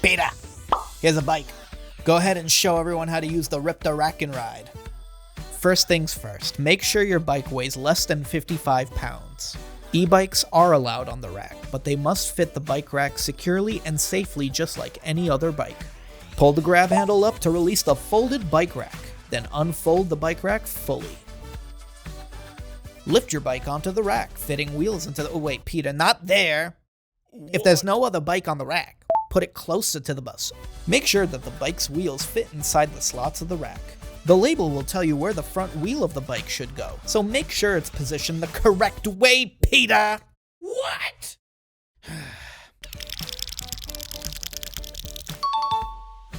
Peter, here's a bike. Go ahead and show everyone how to use the RIPTA rack and ride. First things first, make sure your bike weighs less than 55 pounds. E-bikes are allowed on the rack, but they must fit the bike rack securely and safely just like any other bike. Pull the grab handle up to release the folded bike rack, then unfold the bike rack fully. Lift your bike onto the rack, fitting wheels into the— oh wait, Peter, not there! If there's no other bike on the rack, put it closer to the bus. Make sure that the bike's wheels fit inside the slots of the rack. The label will tell you where the front wheel of the bike should go, so make sure it's positioned the correct way, Peter! What?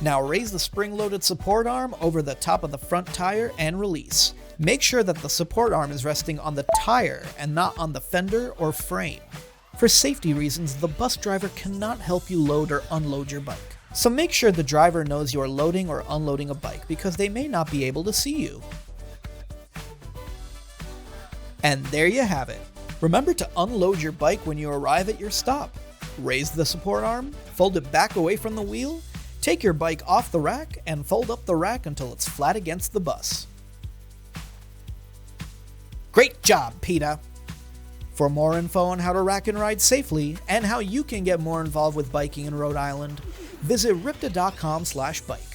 Now raise the spring-loaded support arm over the top of the front tire and release. Make sure that the support arm is resting on the tire and not on the fender or frame. For safety reasons, the bus driver cannot help you load or unload your bike. So make sure the driver knows you are loading or unloading a bike because they may not be able to see you. And there you have it. Remember to unload your bike when you arrive at your stop. Raise the support arm, fold it back away from the wheel, take your bike off the rack, and fold up the rack until it's flat against the bus. Great job, Peter! For more info on how to rack and ride safely, and how you can get more involved with biking in Rhode Island, visit ripta.com/bike.